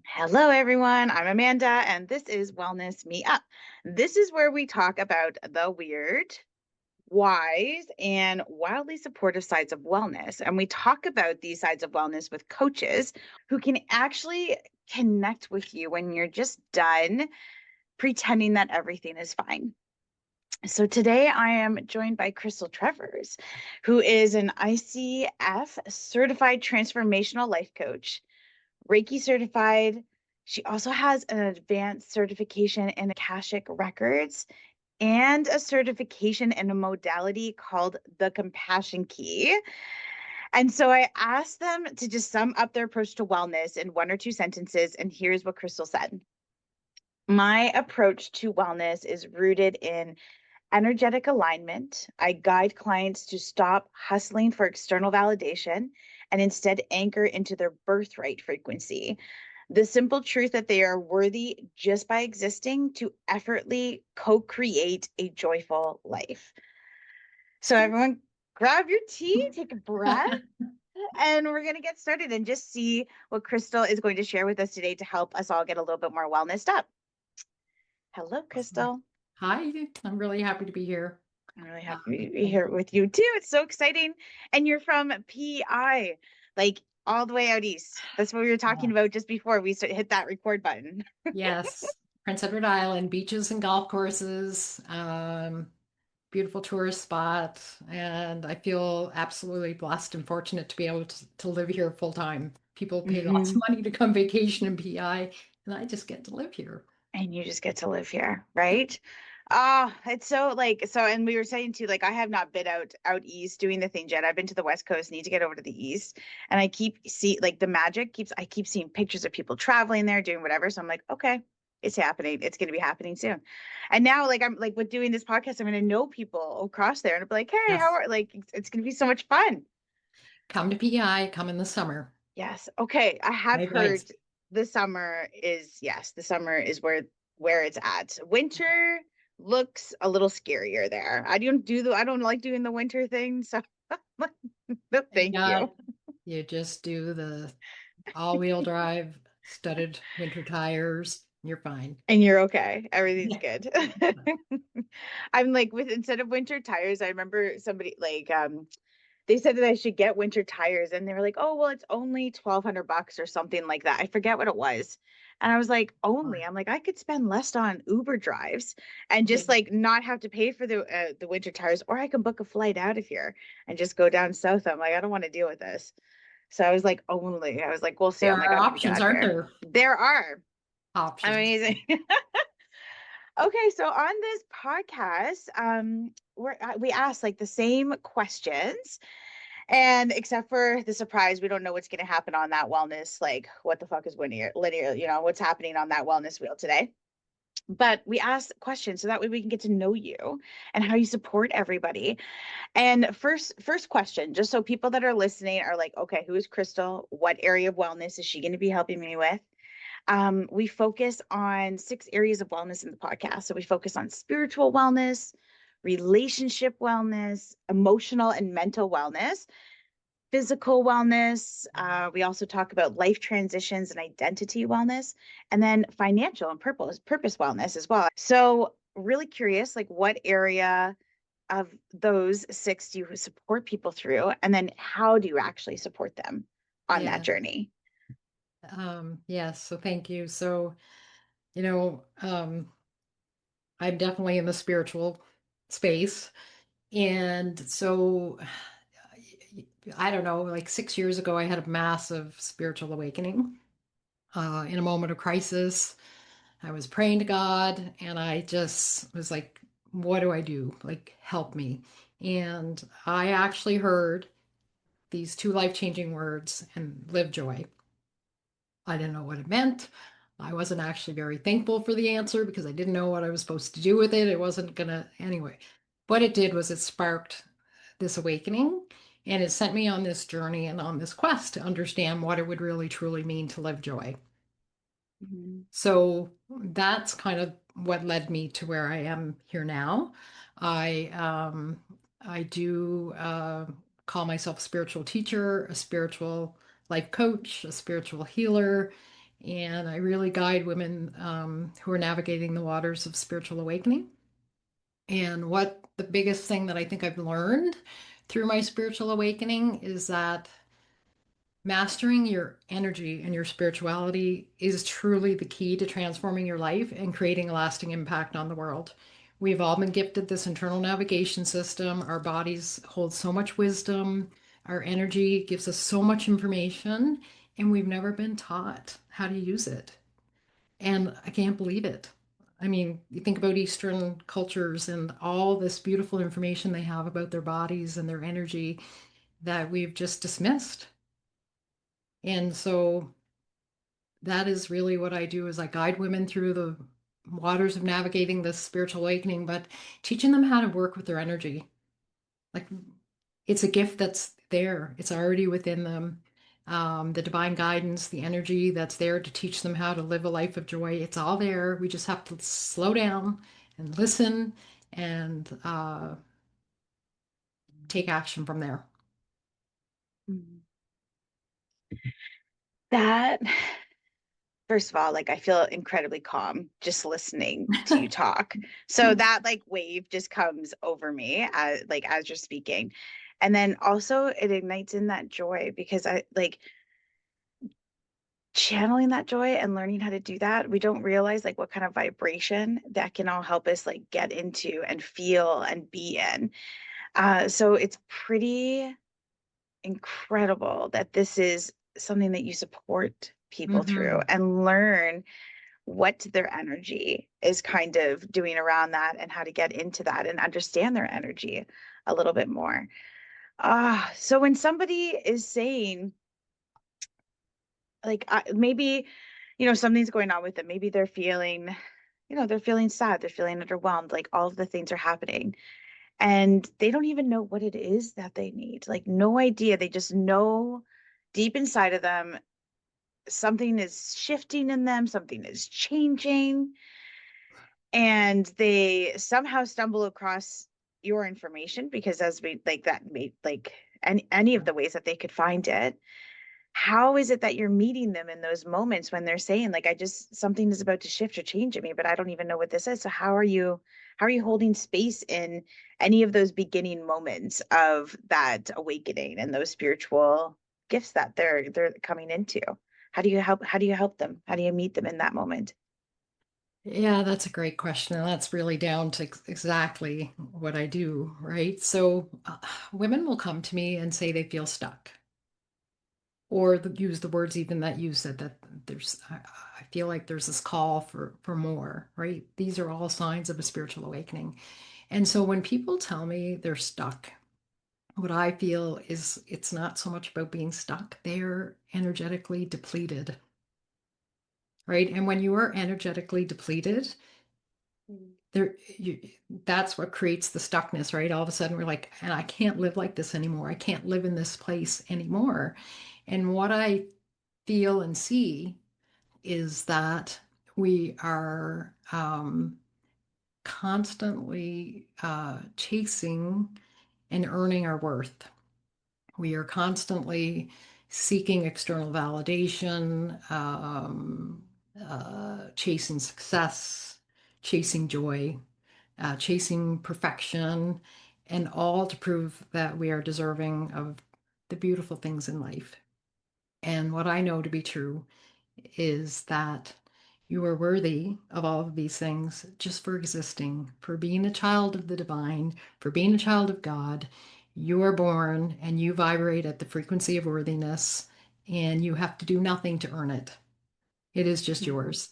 Hello, everyone. I'm Amanda, and this is Wellness Me Up. This is where we talk about the weird, wise, and wildly supportive sides of wellness. And we talk about these sides of wellness with coaches who can actually connect with you when you're just done pretending that everything is fine. So today I am joined by Crystal Trevors, who is an ICF certified transformational life coach, Reiki certified. She also has an advanced certification in Akashic Records and a certification in a modality called the Compassion Key. And so I asked them to just sum up their approach to wellness in one or two sentences. And here's what Crystal said. My approach to wellness is rooted in energetic alignment. I guide clients to stop hustling for external validation and instead anchor into their birthright frequency. The simple truth that they are worthy just by existing to effortlessly co create a joyful life. So, everyone, grab your tea, take a breath, and we're going to get started and just see what Crystal is going to share with us today to help us all get a little bit more wellness up. Hello, Awesome. Crystal. Hi, I'm really happy to be here. I'm really Uh, happy to be here with you too. It's so exciting. And you're from PI, like all the way out east. That's what we were talking yeah. about just before we hit that record button. Yes, Prince Edward Island, beaches and golf courses, beautiful tourist spot, and I feel absolutely blessed and fortunate to be able to live here full time. People pay lots of Hmm. money to come vacation in PI, and I just get to live here. And you just get to live here, right? Oh, it's so and we were saying too, like I have not been out east doing the thing yet. I've been to the West Coast, need to get over to the east. And I keep see like the magic keeps I keep seeing pictures of people traveling there, doing whatever. So I'm like, okay, it's happening. It's gonna be happening soon. And now like I'm like with doing this podcast, I'm gonna know people across there and I'll be like, hey, how Yes, are it's gonna be so much fun. come to PI, come in the summer. Yes. Okay. I My have advice. heard the summer is where it's at. Winter looks a little scarier there. I don't like doing the winter thing, so no thank Yeah, you. you just do the all-wheel drive, studded winter tires. You're fine. And you're okay. Everything's Yeah. good. I'm like with instead of winter tires, I remember somebody they said that I should get winter tires and they were like, "Oh, well, it's only $1,200 or something like that." I forget what it was. And I was like, "Only." I'm like, "I could spend less on Uber drives and just like not have to pay for the winter tires or I can book a flight out of here and just go down south." I'm like, "I don't want to deal with this." So I was like, "Only." I was like, "We'll see." There I'm like, are "I need to get options, out aren't here." there? There are Options. amazing. Okay, so on this podcast, we ask like the same questions, and except for the surprise, we don't know what's going to happen on that wellness. Like, what the fuck is linear? What's happening on that wellness wheel today? But we ask questions so that way we can get to know you and how you support everybody. And first question, just so people that are listening are like, okay, who is Crystal? What area of wellness is she going to be helping me with? We focus on 6 areas of wellness in the podcast. So we focus on spiritual wellness, relationship wellness, emotional and mental wellness, physical wellness. We also talk about life transitions and identity wellness, and then financial and purpose wellness as well. So really curious, like what area of those 6 do you support people through, and then how do you actually support them on that Yeah. journey? Yes. So thank you. So, you know, I'm definitely in the spiritual space. And so I don't know, like 6 years ago, I had a massive spiritual awakening in a moment of crisis. I was praying to God and I just was like, what do I do? Like, help me. And I actually heard these two life-changing words and live joy. I didn't know what it meant. I wasn't actually very thankful for the answer because I didn't know what I was supposed to do with it. It wasn't gonna, anyway. What it did was it sparked this awakening and it sent me on this journey and on this quest to understand what it would really truly mean to live joy. Mhm. So that's kind of what led me to where I am here now. I I do call myself a spiritual teacher, a spiritual life coach, a spiritual healer, And I really guide women who are navigating the waters of spiritual awakening. And what the biggest thing that I think I've learned through my spiritual awakening is that mastering your energy and your spirituality is truly the key to transforming your life and creating a lasting impact on the world. We've all been gifted this internal navigation system. Our bodies hold so much wisdom. Our energy gives us so much information, and we've never been taught how to use it. And I can't believe it. I mean, you think about Eastern cultures and all this beautiful information they have about their bodies and their energy that we've just dismissed. And so that is really what I do is I guide women through the waters of navigating this spiritual awakening, but teaching them how to work with their energy. Like it's a gift that's there. It's already within them. The divine guidance, the energy that's there to teach them how to live a life of joy. It's all there. We just have to slow down and listen and take action from there. Mhm. That, first of all, like I feel incredibly calm just listening to you talk. So that like wave just comes over me as like as you're speaking. And then also it ignites in that joy because I like channeling that joy and learning how to do that. We don't realize like what kind of vibration that can all help us like get into and feel and be in. So it's pretty incredible that this is something that you support people through Hmm. and learn what their energy is kind of doing around that and how to get into that and understand their energy a little bit more. So when somebody is saying, like, maybe, something's going on with them, maybe they're feeling, they're feeling sad, they're feeling underwhelmed, like all of the things are happening, and they don't even know what it is that they need, like, no idea. They just know deep inside of them something is shifting in them, something is changing, and they somehow stumble across your information because as we like that made like any of the ways that they could find it. How is it that you're meeting them in those moments when they're saying like I just something is about to shift or change in me, but I don't even know what this is? So how are you holding space in any of those beginning moments of that awakening and those spiritual gifts that they're coming into? How do you help them? How do you meet them in that moment? Yeah, that's a great question. And that's really down to exactly what I do, right? So, women will come to me and say they feel stuck, or use the words even that you said that I feel like there's this call for more, right? These are all signs of a spiritual awakening. And so when people tell me they're stuck, what I feel is it's not so much about being stuck, they're energetically depleted, right? And when you are energetically depleted, there you that's what creates the stuckness, right? All of a sudden we're like, and I can't live like this anymore. I can't live in this place anymore. And what I feel and see is that we are constantly chasing and earning our worth. We are constantly seeking external validation, chasing success, chasing joy, chasing perfection, and all to prove that we are deserving of the beautiful things in life. And what I know to be true is that you are worthy of all of these things just for existing, for being a child of the divine, for being a child of God. You are born and you vibrate at the frequency of worthiness, and you have to do nothing to earn it. It is just Mhm. yours.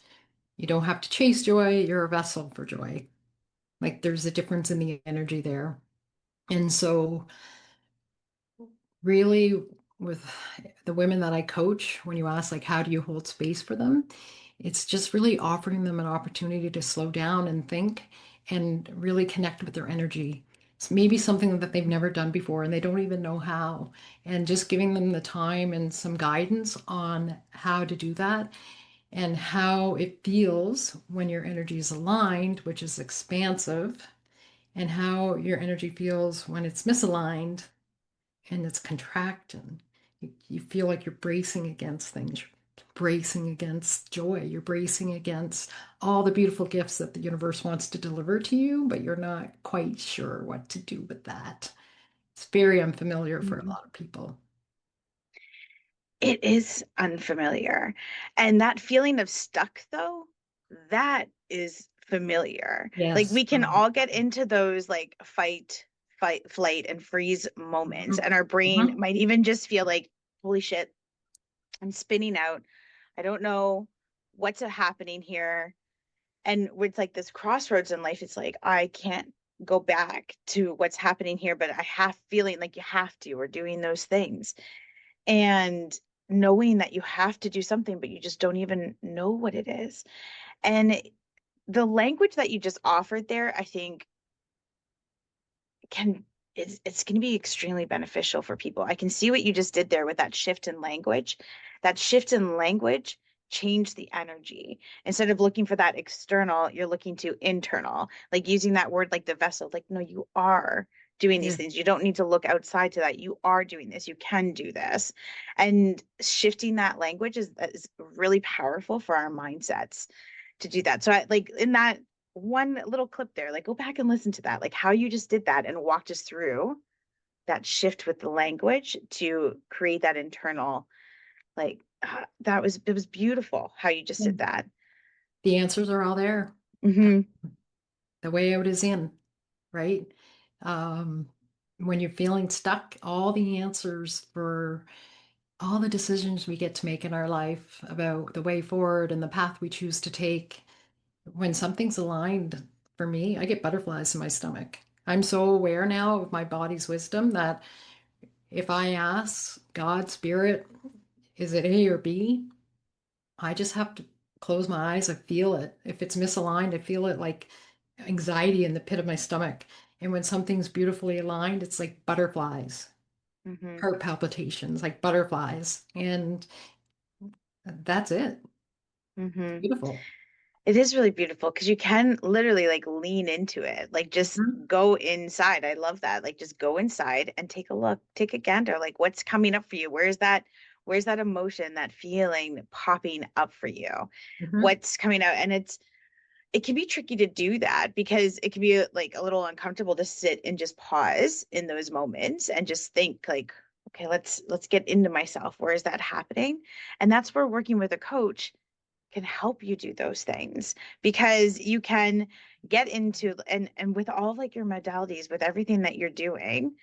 You don't have to chase joy, you're a vessel for joy. Like there's a difference in the energy there. And so really with the women that I coach, when you ask like how do you hold space for them, it's just really offering them an opportunity to slow down and think and really connect with their energy. It's maybe something that they've never done before and they don't even know how. And just giving them the time and some guidance on how to do that and how it feels when your energy is aligned, which is expansive, and how your energy feels when it's misaligned and it's contracting. You feel like you're bracing against things. bracing against joy. You're bracing against all the beautiful gifts that the universe wants to deliver to you, but you're not quite sure what to do with that. It's very unfamiliar for a Mhm. lot of people. It is unfamiliar. And that feeling of stuck, though, that is familiar. Like Yes. we can all get into those like fight, flight, and freeze moments. Mhm. And our brain Mhm. might even just feel like, holy shit, I'm spinning out. I don't know what's happening here. And it's like this crossroads in life. It's like, I can't go back to what's happening here, but I have feeling like you have to, or doing those things. And knowing that you have to do something, but you just don't even know what it is. And the language that you just offered there, I think can it's going to be extremely beneficial for people. I can see what you just did there with that shift in language. That shift in language changed the energy. Instead of looking for that external, you're looking to internal, like using that word like the vessel. Like, no, you are doing these Yeah. things. You don't need to look outside to that. You are doing this. You can do this. And shifting that language is really powerful for our mindsets to do that. So I like in that one little clip there, like go back and listen to that, like how you just did that and walked us through that shift with the language to create that internal, like that was it was beautiful how you just did that. The answers are all there. Hmm. The way out is in, right? Um, when you're feeling stuck, all the answers for all the decisions we get to make in our life about the way forward and the path we choose to take, when something's aligned, for me, I get butterflies in my stomach. I'm so aware now of my body's wisdom that if I ask God, Spirit, is it A or B? I just have to close my eyes. I feel it. If it's misaligned, I feel it like anxiety in the pit of my stomach. And when something's beautifully aligned, it's like butterflies, Hmm. heart palpitations, like butterflies. And that's it. Hmm. Beautiful. It is really beautiful because you can literally like lean into it, like just Mhm. go inside. I love that. Like just go inside and take a look, take a gander. Like what's coming up for you? Where's that emotion, that feeling popping up for you? Mhm. What's coming out? And it can be tricky to do that because it can be like a little uncomfortable to sit and just pause in those moments and just think like, okay, let's get into myself. Where is that happening? And that's where working with a coach can help you do those things because you can get into and with all like your modalities, with everything that you're doing,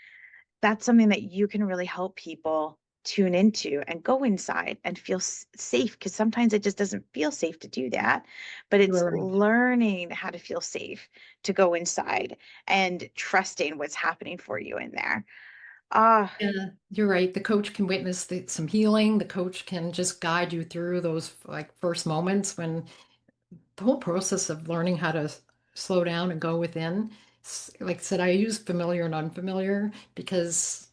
that's something that you can really help people tune into and go inside and feel safe, because sometimes it just doesn't feel safe to do that, but You it's are right. learning how to feel safe to go inside and trusting what's happening for you in there. Ah. Yeah, you're right. The coach can witness some healing. The coach can just guide you through those like first moments when the whole process of learning how to slow down and go within. Like I said, I use familiar and unfamiliar because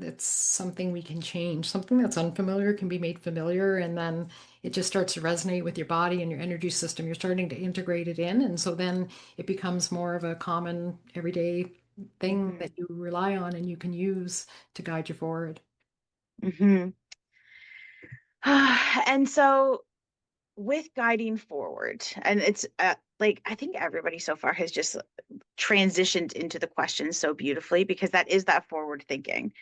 it's something we can change. Something that's unfamiliar can be made familiar, and then it just starts to resonate with your body and your energy system. You're starting to integrate it in, and so then it becomes more of a common everyday thing Hmm. that you rely on and you can use to guide you forward. Hmm. And so with guiding forward, and it's like I think everybody so far has just transitioned into the question so beautifully, because that is that forward thinking.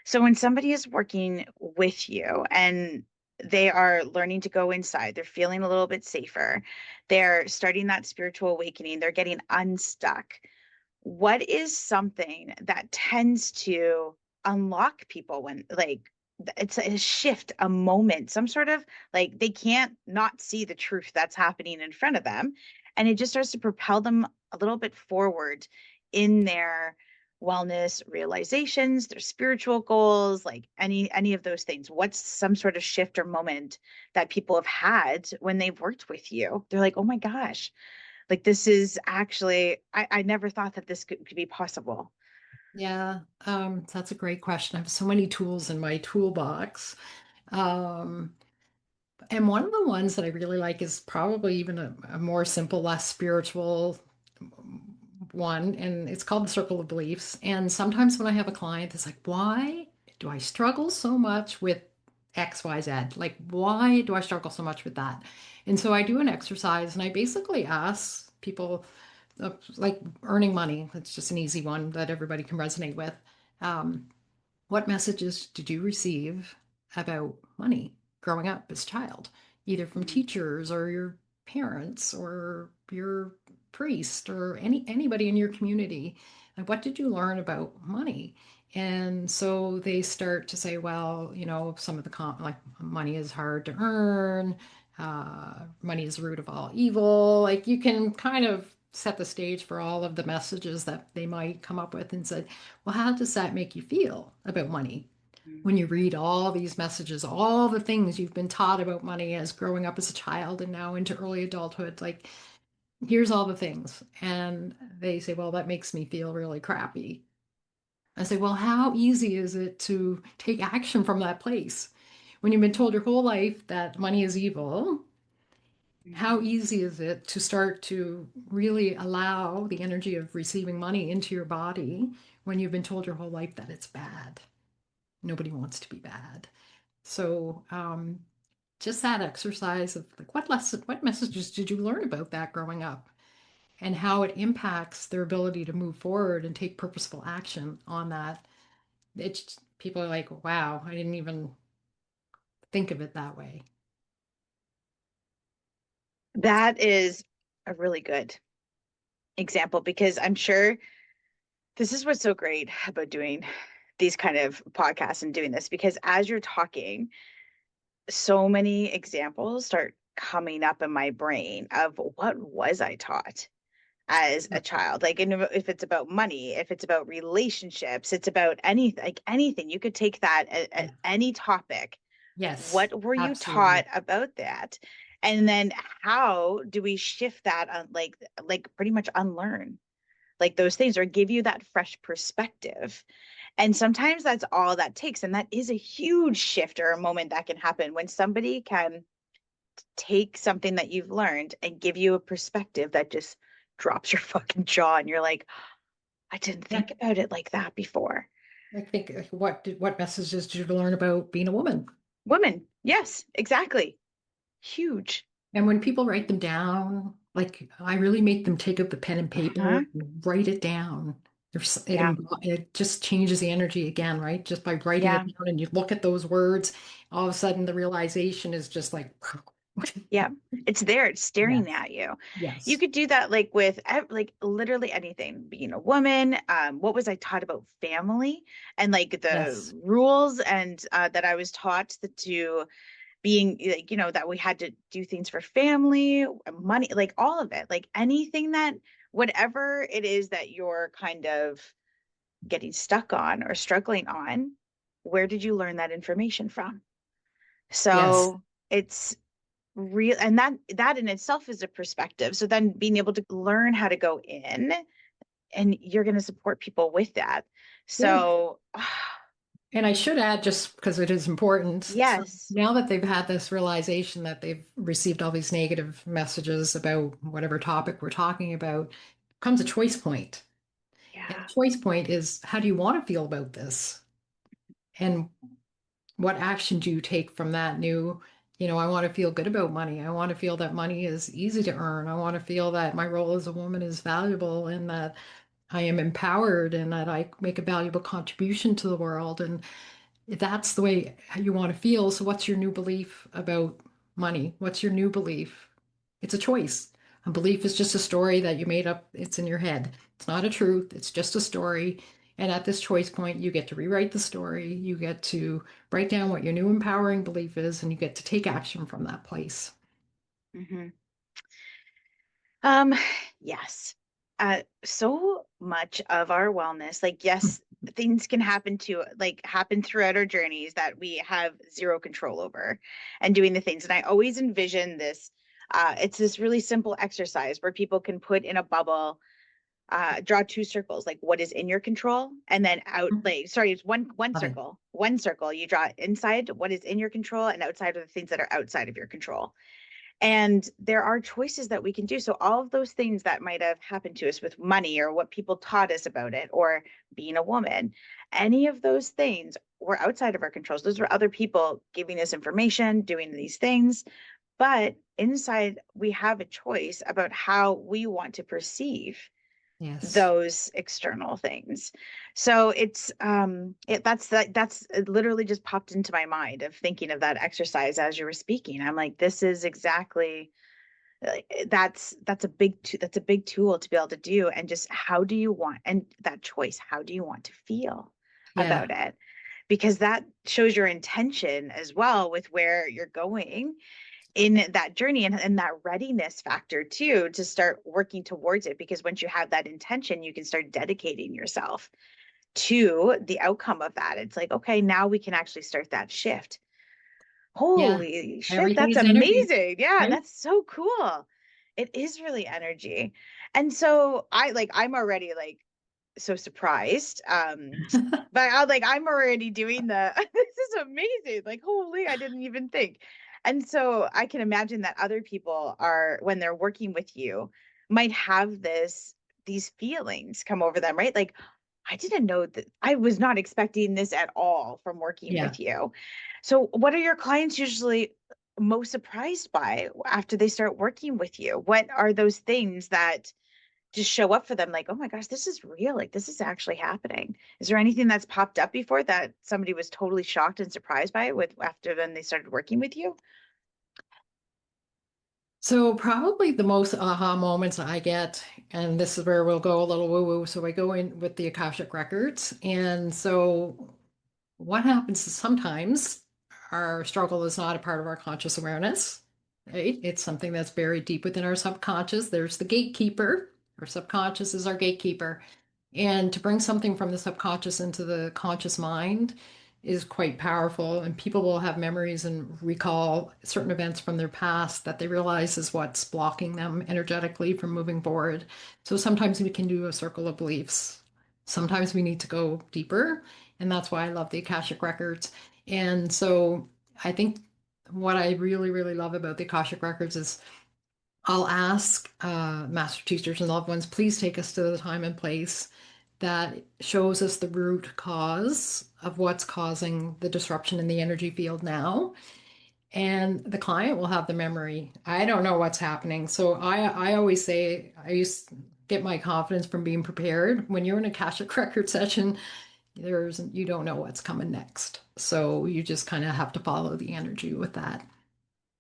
So when somebody is working with you and they are learning to go inside, they're feeling a little bit safer, they're starting that spiritual awakening, they're getting unstuck, what is something that tends to unlock people when like it's a shift, a moment, some sort of like they can't not see the truth that's happening in front of them, and it just starts to propel them a little bit forward in their wellness realizations, their spiritual goals, like any of those things? What's some sort of shift or moment that people have had when they've worked with you? They're like, oh my gosh, like this is actually, I never thought that this could be possible. Yeah, that's a great question. I have so many tools in my toolbox. Um, and one of the ones that I really like is probably even a more simple, less spiritual one, and it's called the circle of beliefs. And sometimes when I have a client that's like, why do I struggle so much with XYZ. Like, why do I struggle so much with that? And so I do an exercise and I basically ask people, like earning money, it's just an easy one that everybody can resonate with. Um, what messages did you receive about money growing up as a child, either from Mm, teachers or your parents or your priest or anybody in your community? Like, what did you learn about money? And so they start to say, well, some of the like money is hard to earn, money is the root of all evil. Like you can kind of set the stage for all of the messages that they might come up with and say, well, how does that make you feel about money? mm. When you read all these messages, all the things you've been taught about money as growing up as a child and now into early adulthood, like here's all the things. And they say, well, that makes me feel really crappy. I say, well, how easy is it to take action from that place? When you've been told your whole life that money is evil, how Mhm. easy is it to start to really allow the energy of receiving money into your body when you've been told your whole life that it's bad? Nobody wants to be bad. So, just that exercise of like, what messages did you learn about that growing up, and how it impacts their ability to move forward and take purposeful action on that? It's people are like, wow, I didn't even think of it that way. That is a really good example because I'm sure this is what's so great about doing these kind of podcasts and doing this because as you're talking, so many examples start coming up in my brain of what was I taught as a child? Like, if it's about money, if it's about relationships, it's about anything, like anything, you could take that at Yeah. any topic. Yes, What were you absolutely. taught about that? And then how do we shift that on like pretty much unlearn like those things or give you that fresh perspective? And sometimes that's all that takes. And that is a huge shift or a moment that can happen when somebody can take something that you've learned and give you a perspective that just drops your fucking jaw. And you're like, I didn't Yeah. think about it like that before. I think what messages did you learn about being a woman? Women. Yes, exactly. Huge. And when people write them down, like I really make them take up the pen and paper Uh-huh. and write it down. Yeah. It just changes the energy again, right? Just by writing it Yeah. down and you look at those words, all of a sudden the realization is just like, Yeah, it's there. It's staring yes, at you. You yes, could do that like with like literally anything. Being a woman, what was I taught about family and like the yes, rules and that I was taught to being like that we had to do things for family, money, like all of it, like anything that whatever it is that you're kind of getting stuck on or struggling on, where did you learn that information from? yes. So it's real and that in itself is a perspective, so then being able to learn how to go in and you're going to support people with that, Good. so And I should add, just because it is important, so yes. now that they've had this realization that they've received all these negative messages about whatever topic we're talking about, comes a choice point. And Yeah. the choice point is, how do you want to feel about this? And what action do you take from that new, I want to feel good about money. I want to feel that money is easy to earn. I want to feel that my role as a woman is valuable and that I am empowered and that I make a valuable contribution to the world. And if that's the way you want to feel. So, what's your new belief about money? What's your new belief? It's a choice. A belief is just a story that you made up, it's in your head. It's not a truth, it's just a story. And at this choice point, you get to rewrite the story, you get to write down what your new empowering belief is, and you get to take action from that place. Hmm. Um, yes. So much of our wellness, like, yes, things can happen to like happen throughout our journeys that we have zero control over and doing the things. And I always envision this, it's this really simple exercise where people can put in a bubble, draw two circles, like what is in your control, and then out, like, sorry, it's one Love it. circle, one circle. You draw inside what is in your control and outside of the things that are outside of your control. And there are choices that we can do. So all of those things that might have happened to us with money or what people taught us about it or being a woman, any of those things were outside of our controls. Those were other people giving us information, doing these things. But inside, we have a choice about how we want to perceive Yes. those external things. So that's it literally just popped into my mind of thinking of that exercise as you were speaking. I'm like, this is exactly like that's a big tool to be able to do. And just how do you want, and that choice, how do you want to feel Yeah. about it? Because that shows your intention as well with where you're going in that journey, and that readiness factor too to start working towards it. Because once you have that intention, you can start dedicating yourself to the outcome of that. It's like, okay, now we can actually start that shift. Yeah. Holy shit, Everything that's is energy, amazing. Yeah, right? that's so cool. It is really energy. And so I'm already like so surprised. But I'm already doing the this is amazing. Like, holy, I didn't even think. And so I can imagine that other people are, when they're working with you, might have these feelings come over them, right? Like, I didn't know that, I was not expecting this at all from working Yeah. with you. So what are your clients usually most surprised by after they start working with you? What are those things that just show up for them, like, oh my gosh, this is real, like this is actually happening? Is there anything that's popped up before that somebody was totally shocked and surprised by it with after then they started working with you? So probably the most aha moments I get, and this is where we'll go a little woo-woo. So I go in with the Akashic Records. And so what happens is sometimes our struggle is not a part of our conscious awareness, right? It's something that's buried deep within our subconscious. There's the gatekeeper. Our subconscious is our gatekeeper. And to bring something from the subconscious into the conscious mind is quite powerful. And people will have memories and recall certain events from their past that they realize is what's blocking them energetically from moving forward. So sometimes we can do a circle of beliefs. Sometimes we need to go deeper. And that's why I love the Akashic Records. And so I think what I really, really love about the Akashic Records is I'll ask master teachers and loved ones, please take us to the time and place that shows us the root cause of what's causing the disruption in the energy field now. And the client will have the memory. I don't know what's happening. So I always say I used to get my confidence from being prepared. When you're in a Akashic record session, you don't know what's coming next. So you just kind of have to follow the energy with that.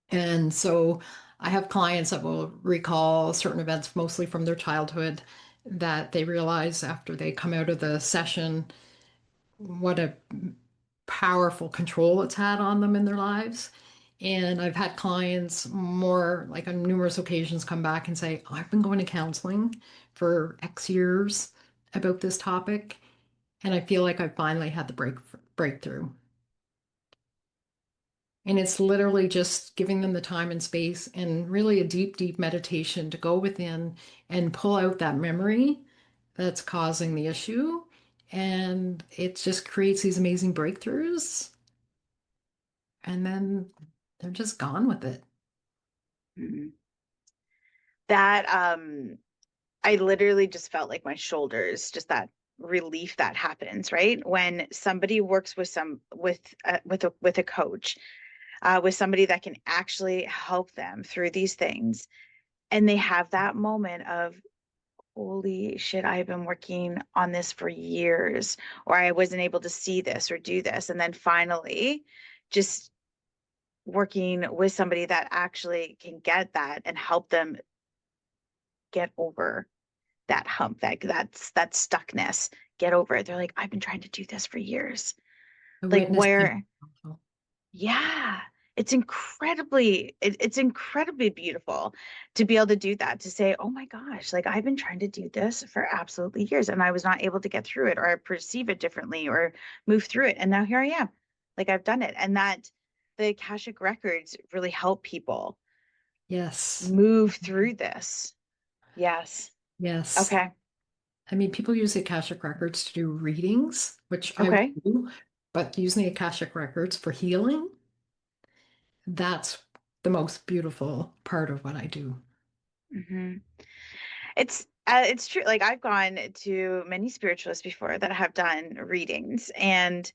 And so I have clients that will recall certain events, mostly from their childhood, that they realize after they come out of the session what a powerful control it's had on them in their lives. And I've had clients more like on numerous occasions come back and say, I've been going to counseling for X years about this topic, and I feel like I finally had the breakthrough. And it's literally just giving them the time and space and really a deep, deep meditation to go within and pull out that memory that's causing the issue. And it just creates these amazing breakthroughs. And then they're just gone with it. Mhm. That I literally just felt like my shoulders, just that relief that happens, right? When somebody works with with a coach, with somebody that can actually help them through these things, and they have that moment of, holy shit, I've been working on this for years, or I wasn't able to see this or do this. And then finally, just working with somebody that actually can get that and help them get over that hump, that stuckness, get over it. They're like, I've been trying to do this for years. The Like, witnessing. where, yeah, it's incredibly beautiful to be able to do that, to say, oh my gosh, like I've been trying to do this for absolutely years and I was not able to get through it, or I perceive it differently or move through it. And now here I am. Like, I've done it. And that the Akashic records really help people Yes. move through this. Yes. Yes. Okay. I mean, people use the Akashic Records to do readings, which I Okay. do, but using the Akashic Records for healing, that's the most beautiful part of what I do. Hmm. It's true. Like, I've gone to many spiritualists before that have done readings, and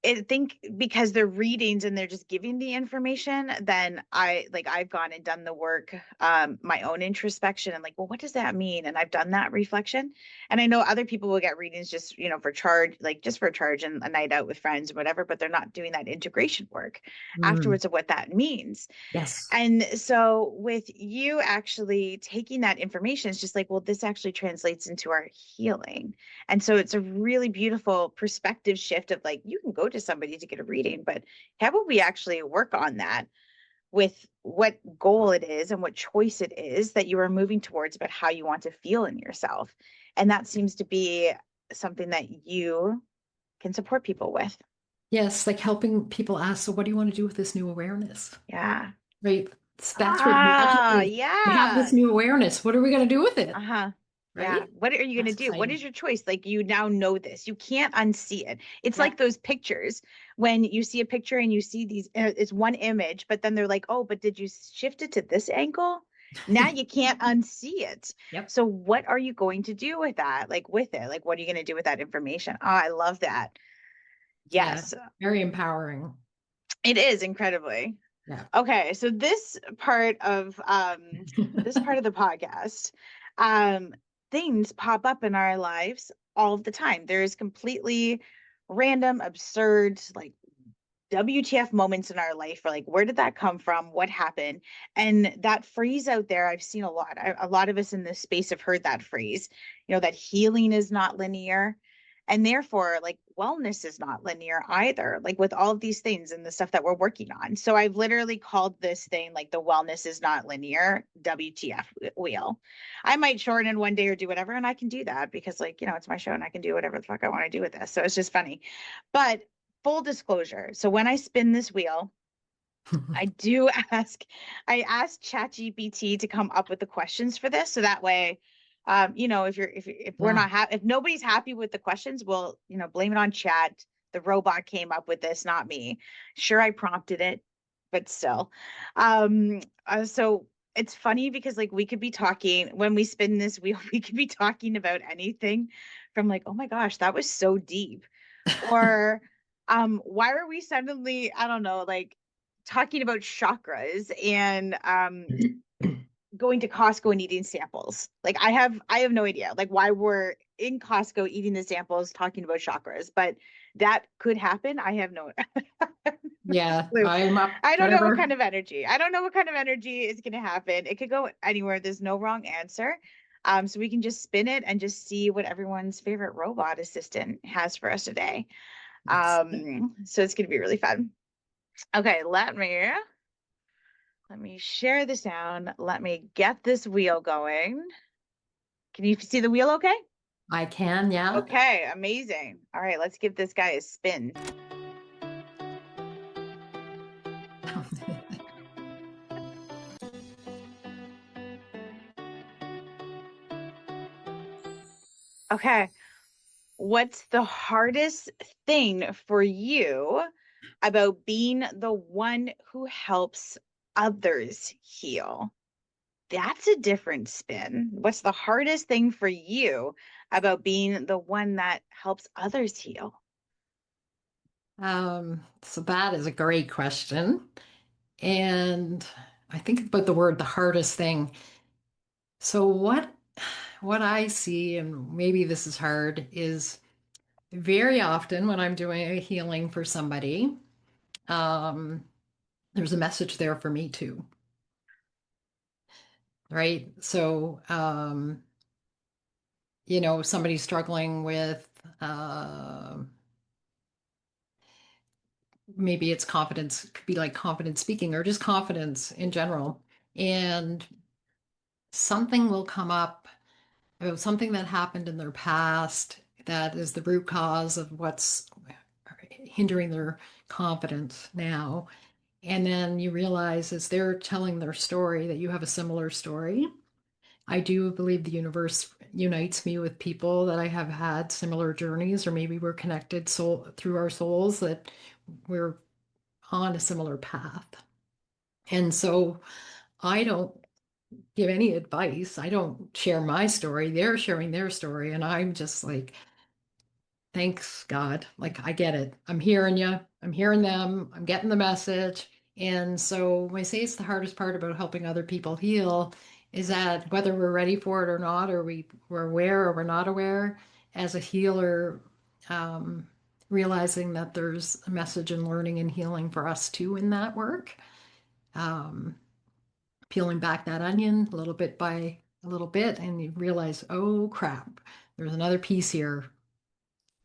I think because they're readings and they're just giving the information, then I've gone and done the work, my own introspection and like, well, what does that mean? And I've done that reflection. And I know other people will get readings just, for charge, like just for a charge and a night out with friends or whatever, but they're not doing that integration work Mm, afterwards of what that means. yes. And so with you actually taking that information, it's just like, well, this actually translates into our healing. And so it's a really beautiful perspective shift of like, you can go to somebody to get a reading, but how about we actually work on that with what goal it is and what choice it is that you are moving towards about how you want to feel in yourself. And that seems to be something that you can support people with. Yes, like helping people ask, so what do you want to do with this new awareness? Yeah. Right? So that's where Ah, magically we have yeah. this new awareness. What are we going to do with it? Uh-huh. Yeah. Right? What are you going to That's do? What exciting. is your choice? Like you now know this. You can't unsee it. It's Yeah. like those pictures when you see a picture and you see these, it's one image, but then they're like, oh, but did you shift it to this angle? Now you can't unsee it. Yep. So what are you going to do with that? Like with it? Like what are you going to do with that information? Oh, I love that. Yeah. Yes, Very empowering. it is incredibly. Yeah. Okay, so this part of the podcast, um things pop up in our lives all the time. There's completely random, absurd, like WTF moments in our life. Or like, where did that come from? What happened? And that phrase out there, I've seen a lot. A lot of us in this space have heard that phrase, that healing is not linear. And therefore, like, wellness is not linear either, like with all of these things and the stuff that we're working on. So I've literally called this thing like the wellness is not linear WTF wheel. I might shorten in one day or do whatever, and I can do that because, like, it's my show and I can do whatever the fuck I want to do with this. So it's just funny. But full disclosure. So when I spin this wheel, I do I asked ChatGPT to come up with the questions for this. So that way, if we're Yeah. not if nobody's happy with the questions, we'll, blame it on chat. The robot came up with this, not me. Sure, I prompted it, but still. So it's funny because like we could be talking when we spin this wheel, we could be talking about anything from like, oh my gosh, that was so deep, or why are we suddenly, I don't know, like talking about chakras and going to Costco and eating samples. Like I have no idea like why we're in Costco eating the samples talking about chakras, but that could happen. I have no Yeah. clue. I'm up. I don't know what kind Whatever. of energy. I don't know what kind of energy is going to happen. It could go anywhere. There's no wrong answer. So we can just spin it and just see what everyone's favorite robot assistant has for us today. Yes. So it's going to be really fun. Okay, let me share the sound. Let me get this wheel going. Can you see the wheel okay? I can. Yeah. Okay, amazing. All right, let's give this guy a spin. Okay, what's the hardest thing for you about being the one who helps others heal? That's a different spin. What's the hardest thing for you about being the one that helps others heal? So that is a great question. And I think about the word the hardest thing. So what I see, and maybe this is hard, is very often when I'm doing a healing for somebody, um, there's a message there for me too, right? So somebody's struggling with maybe it's confidence, it could be like confidence speaking or just confidence in general. And something will come up about something that happened in their past that is the root cause of what's hindering their confidence now. And then you realize as they're telling their story that you have a similar story. I do believe the universe unites me with people that I have had similar journeys, or maybe we're connected soul through our souls that we're on a similar path. And so I don't give any advice. I don't share my story. They're sharing their story. And I'm just like, thanks God. Like, I get it. I'm hearing you. I'm hearing them. I'm getting the message. And so when I say it's the hardest part about helping other people heal is that whether we're ready for it or not, or we're aware or we're not aware, as a healer, um, realizing that there's a message in learning and healing for us too in that work. Um, Peeling back that onion a little bit by a little bit, and you realize, oh crap, there's another piece here,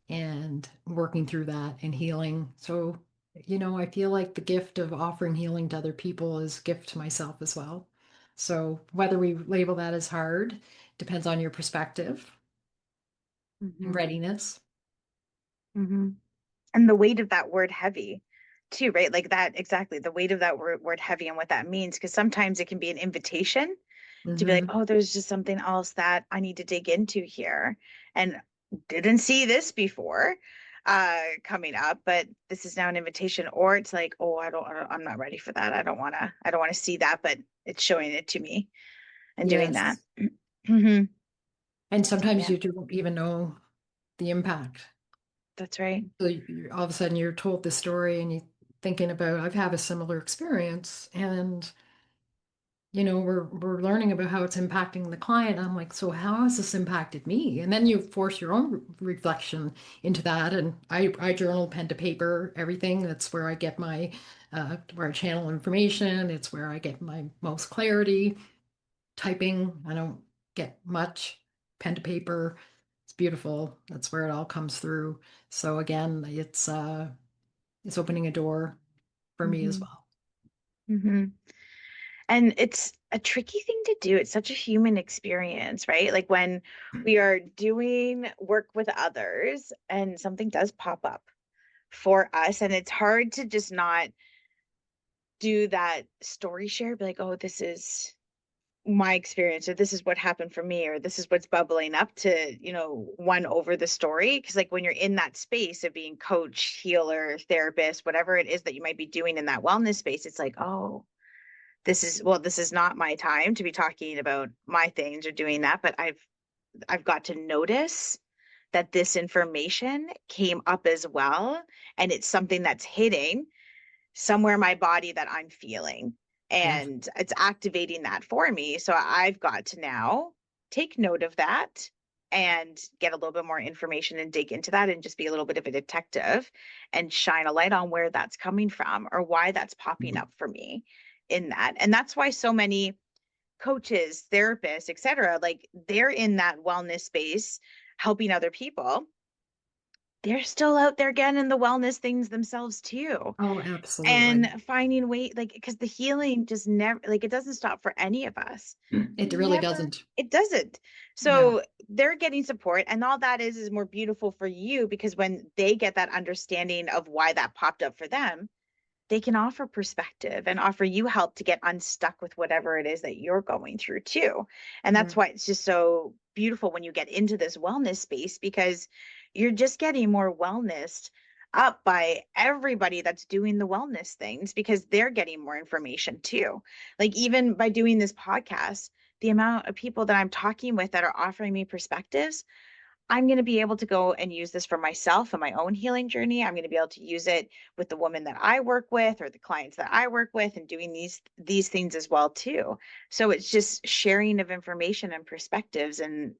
and working through that and healing. So, I feel like the gift of offering healing to other people is a gift to myself as well. So, whether we label that as hard depends on your perspective and Hmm. readiness. Hmm. And the weight of that word heavy too, right? Like that, exactly. The weight of that word heavy and what that means, because sometimes it can be an invitation to be like, Hmm. oh, there's just something else that I need to dig into here. And didn't see this before coming up, but this is now an invitation. Or it's like, oh, I'm not ready for that. I don't want to see that, but it's showing it to me and doing that. Yes. Hmm. And sometimes Yeah, you don't even know the impact. that's right. So all of a sudden you're told this story and you're thinking about, I've had a similar experience, and we're learning about how it's impacting the client. I'm like, so how has this impacted me? And then you force your own reflection into that. And I journal pen to paper, everything. That's where I get my where I channel information. It's where I get my most clarity. Typing, I don't get much. Pen to paper, it's beautiful. That's where it all comes through. So again, it's opening a door for me as Hmm. well. Hmm. And it's a tricky thing to do. It's such a human experience, right? Like when we are doing work with others and something does pop up for us, and it's hard to just not do that story share, be like, oh, this is my experience, or this is what happened for me, or this is what's bubbling up to, one over the story. Because, like, when you're in that space of being coach, healer, therapist, whatever it is that you might be doing in that wellness space, it's like, oh, this is not my time to be talking about my things or doing that, but I've got to notice that this information came up as well, and it's something that's hitting somewhere in my body that I'm feeling, Yes. and it's activating that for me. So I've got to now take note of that and get a little bit more information and dig into that and just be a little bit of a detective and shine a light on where that's coming from or why that's popping up for me in that. And that's why so many coaches, therapists, etc., like they're in that wellness space helping other people. They're still out there getting the wellness things themselves too, Oh, absolutely. and finding way, like, because the healing just never, like, it doesn't stop for any of us. It really Never, doesn't. it doesn't. No. So they're getting support, and all that is more beautiful for you, because when they get that understanding of why that popped up for them, they can offer perspective and offer you help to get unstuck with whatever it is that you're going through too. And that's Right. why it's just so beautiful when you get into this wellness space, because you're just getting more wellness up by everybody that's doing the wellness things, because they're getting more information too. Like, even by doing this podcast, the amount of people that I'm talking with that are offering me perspectives, I'm going to be able to go and use this for myself and my own healing journey. I'm going to be able to use it with the woman that I work with or the clients that I work with, and doing these things as well too. So it's just sharing of information and perspectives, and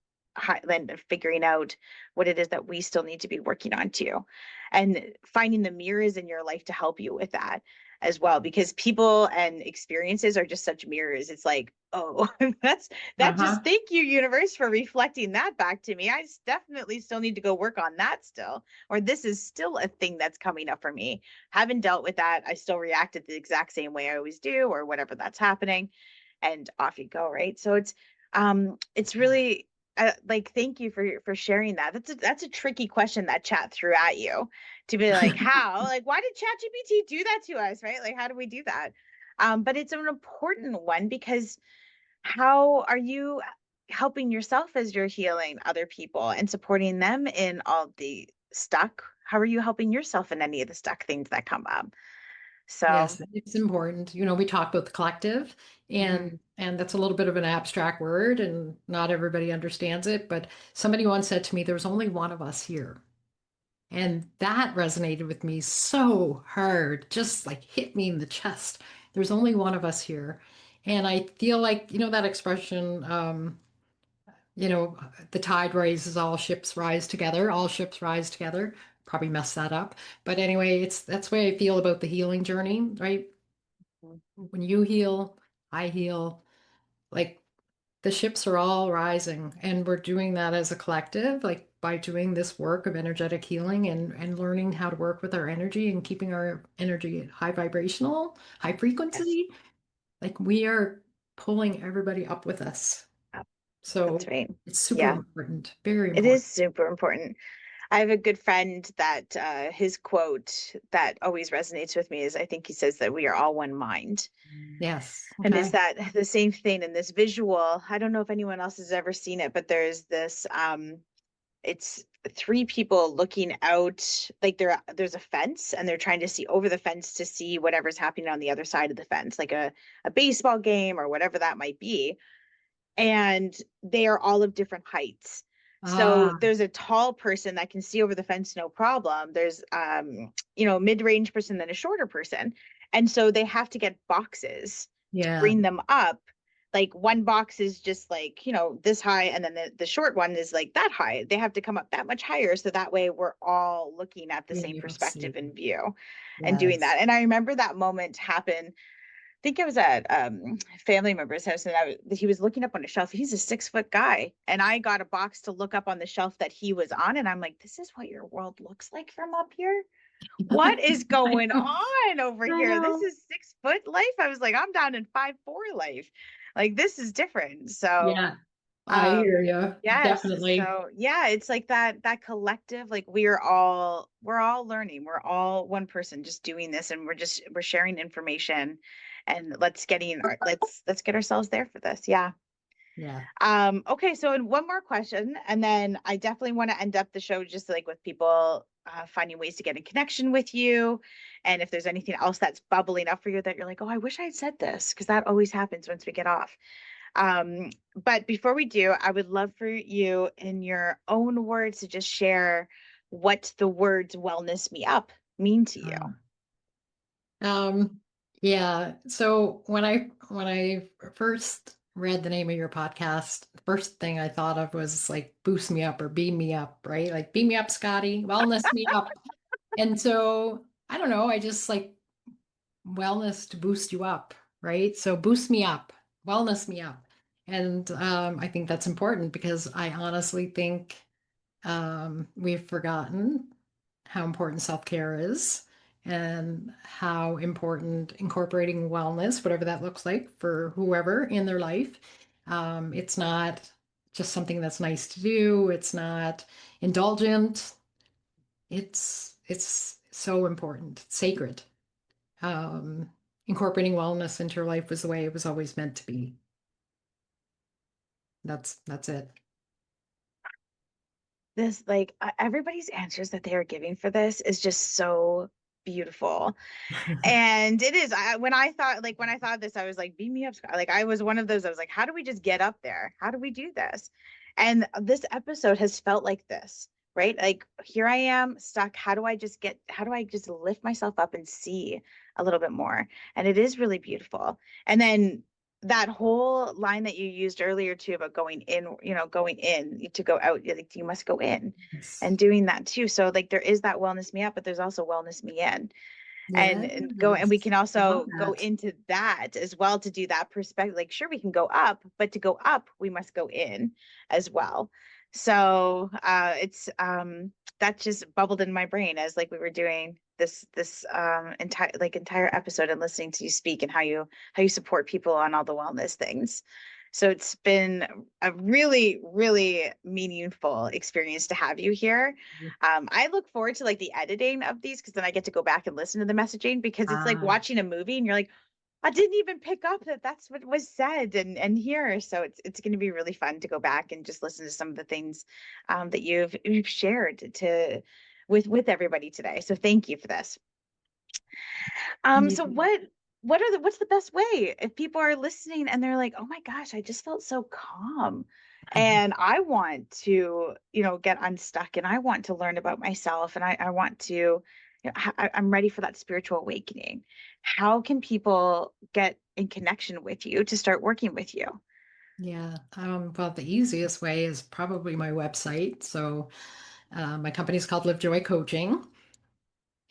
then figuring out what it is that we still need to be working on too, and finding the mirrors in your life to help you with that as well, because people and experiences are just such mirrors. It's like, oh, that just, Uh-huh. thank you, universe, for reflecting that back to me. Definitely still need to go work on that still, or this is still a thing that's coming up for me. Haven't dealt with that. I still reacted the exact same way I always do, or whatever that's happening, and off you go, right? So it's Yeah. really like, thank you for sharing that. That's a tricky question that chat threw at you, to be like, how, like, why did ChatGPT do that to us, right? Like, how do we do that? But it's an important one, because how are you helping yourself as you're healing other people and supporting them in all the stuck? How are you helping yourself in any of the stuck things that come up? So, Yes, it's important. We talk about the collective, mhm. and that's a little bit of an abstract word, and not everybody understands it, but somebody once said to me, there's only one of us here. And that resonated with me so hard, just like hit me in the chest. There's only one of us here. And I feel like, that expression, you know, the tide raises, all ships rise together, all ships rise together. Probably messed that up. But anyway, that's the way I feel about the healing journey, right? When you heal, I heal. Like the ships are all rising, and we're doing that as a collective, like by doing this work of energetic healing and learning how to work with our energy and keeping our energy high vibrational, high Yes. frequency. Like we are pulling everybody up with us. Yep, that's So right. it's super Yeah, important, very it important. is super important. I have a good friend that his quote that always resonates with me is I think he says that we are all one mind. Yes. And is Okay. that the same thing in this visual? I don't know if anyone else has ever seen it, but there's this it's three people looking out, like there's a fence and they're trying to see over the fence to see whatever's happening on the other side of the fence, like a baseball game or whatever that might be, and they are all of different heights. So Ah, there's a tall person that can see over the fence no problem. There's a mid-range person, then a shorter person. And so they have to get boxes to yeah. bring them up. Like one box is just like, this high, and then the short one is like that high. They have to come up that much higher. So that way we're all looking at the Being same able to see. perspective and view and doing that. Yes. And I remember that moment happen. Think I was at family member's house, and he was looking up on a shelf. He's a 6 foot guy, and I got a box to look up on the shelf that he was on, and I'm like, "This is what your world looks like from up here. What is I going know. on over I here? This know. is 6 foot life." I was like, "I'm down in 5'4" life. Like this is different." So Yeah, I hear you. yes. Definitely. So yeah, it's like that collective, like we're all learning. We're all one person just doing this, and we're sharing information, and let's get ourselves there for this. Yeah. Yeah. Okay, so in one more question, and then I definitely want to end up the show just like with people finding ways to get in connection with you. And if there's anything else that's bubbling up for you that you're like, oh, I wish I had said this, because that always happens once we get off. But before we do, I would love for you, in your own words, to just share what the words wellness me up mean to you. Um, yeah. So when I first read the name of your podcast, the first thing I thought of was like boost me up or beam me up, right? Like beam me up, Scotty, wellness me up. And so I don't know, I just like wellness to boost you up, right? So boost me up, wellness me up. And I think that's important because I honestly think we've forgotten how important self-care is and how important incorporating wellness, whatever that looks like for whoever in their life. It's not just something that's nice to do. It's not indulgent. It's so important, it's sacred. Um, Incorporating wellness into your life was the way it was always meant to be. That's it. This, like, everybody's answers that they are giving for this is just so beautiful. And it is. When I thought of this, I was like, beam me up, Scott. Like I was one of those. I was like, how do we just get up there? How do we do this? And this episode has felt like this, right? Like here I am stuck. How do I just lift myself up and see a little bit more? And it is really beautiful. And then that whole line that you used earlier too about going in, going in to go out, like you must go in, Yes. and doing that too. So like there is that wellness me up, but there's also wellness me in, and we Yes. can I love also go that. into that as well to do that perspective. Like sure, we can go up, but to go up we must go in as well. So it's that just bubbled in my brain as like we were doing this entire episode and listening to you speak, and how you support people on all the wellness things. So it's been a really, really meaningful experience to have you here. I look forward to like the editing of these, because then I get to go back and listen to the messaging, because it's like Ah, watching a movie and you're like, I didn't even pick up that that's what was said and here. So it's going to be really fun to go back and just listen to some of the things that you've shared to with everybody today. So thank you for this. So you- what's the best way if people are listening and they're like, oh my gosh, I just felt so calm. And I want to, get unstuck, and I want to learn about myself, and I want to, I'm ready for that spiritual awakening. How can people get in connection with you to start working with you? Yeah. Well, the easiest way is probably my website. So my company is called Live Joy Coaching.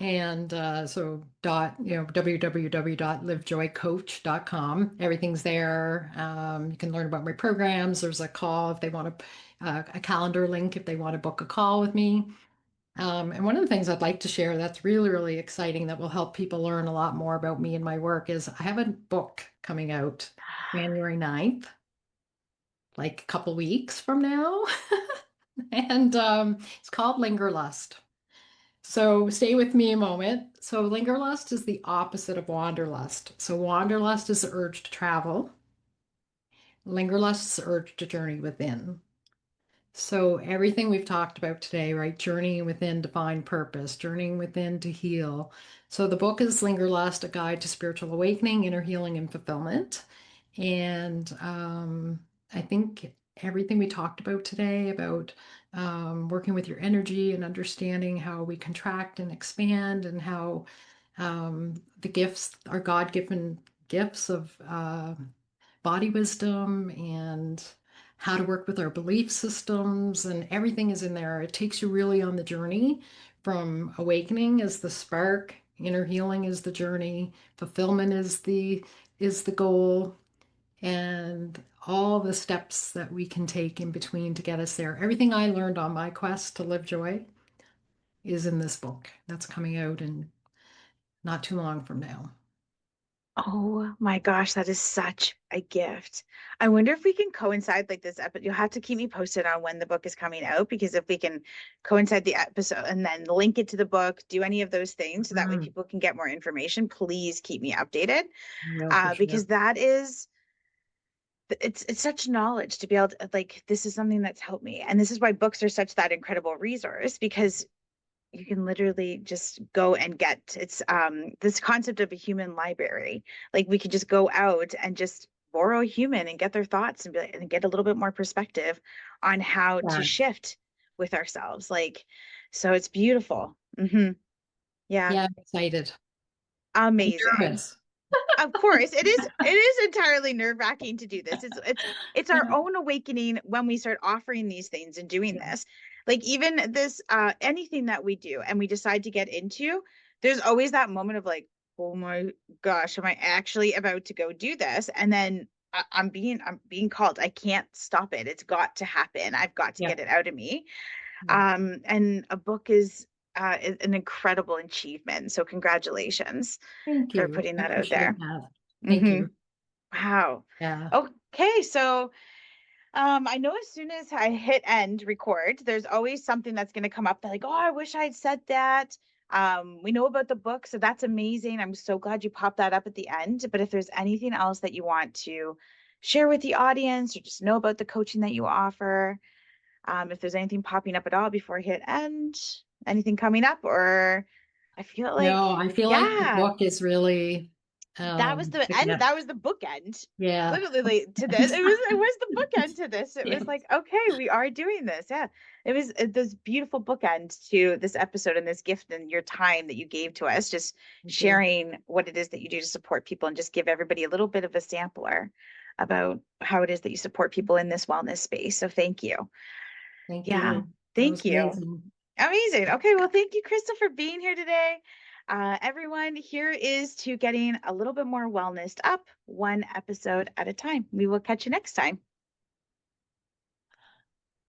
And so www.livejoycoach.com. Everything's there. You can learn about my programs. There's a call if they want a calendar link if they want to book a call with me. And one of the things I'd like to share that's really, really exciting that will help people learn a lot more about me and my work is I have a book coming out January 9th, like a couple weeks from now. And it's called Linger Lust. So stay with me a moment. So Lingerlust is the opposite of Wanderlust. So Wanderlust is the urge to travel. Lingerlust is the urge to journey within. So everything we've talked about today, right? Journeying within to find purpose, journeying within to heal. So the book is Linger Lust, A Guide to Spiritual Awakening, Inner Healing, and Fulfillment. And I think everything we talked about today about working with your energy and understanding how we contract and expand and how the gifts, our God-given gifts of body wisdom and how to work with our belief systems and everything is in there. It takes you really on the journey from awakening is the spark, inner healing is the journey, fulfillment is the goal, and all the steps that we can take in between to get us there. Everything I learned on my quest to live joy is in this book that's coming out in not too long from now. Oh my gosh, that is such a gift. I wonder if we can coincide like this episode. You'll have to keep me posted on when the book is coming out, because if we can coincide the episode and then link it to the book, do any of those things so that way Mhm. people can get more information, please keep me updated. No, for Because sure. that is it's such knowledge to be able to, like, this is something that's helped me. And this is why books are such that incredible resource, because you can literally just go and get this concept of a human library. Like, we could just go out and just borrow a human and get their thoughts and be like, and get a little bit more perspective on how to Yeah. shift with ourselves. Like, so it's beautiful. Yeah, Yeah, I'm excited. I'm amazing. nervous. Of course, it is entirely nerve-wracking to do this. It's our own awakening when we start offering these things and doing Yeah. this. Like, even this anything that we do and we decide to get into, there's always that moment of like, oh my gosh, am I actually about to go do this? And then I'm being called. I can't stop it. It's got to happen. I've got to Yeah. get it out of me. Yeah. And a book is an incredible achievement. So congratulations Thank for you. putting I that out appreciate there. that. Thank Hmm. you. Wow. Yeah. Okay, so I know as soon as I hit end record, there's always something that's going to come up that, like, oh, I wish I'd said that. We know about the book, so that's amazing. I'm so glad you popped that up at the end. But if there's anything else that you want to share with the audience, or just know about the coaching that you offer, if there's anything popping up at all before I hit end, anything coming up, or I feel like, No, I feel like the yeah, book is really that was the end. yeah. That was the bookend. Yeah. Literally to this. It was the bookend to this. It Yeah. was like, okay, we are doing this. Yeah. It was this beautiful bookend to this episode and this gift and your time that you gave to us, just Thank you. sharing what it is that you do to support people and just give everybody a little bit of a sampler about how it is that you support people in this wellness space. So thank you. Thank Yeah. you. That Thank was you. amazing. Amazing. Okay, well, thank you, Crystal, for being here today. Everyone, here is to getting a little bit more wellness up, one episode at a time. We will catch you next time.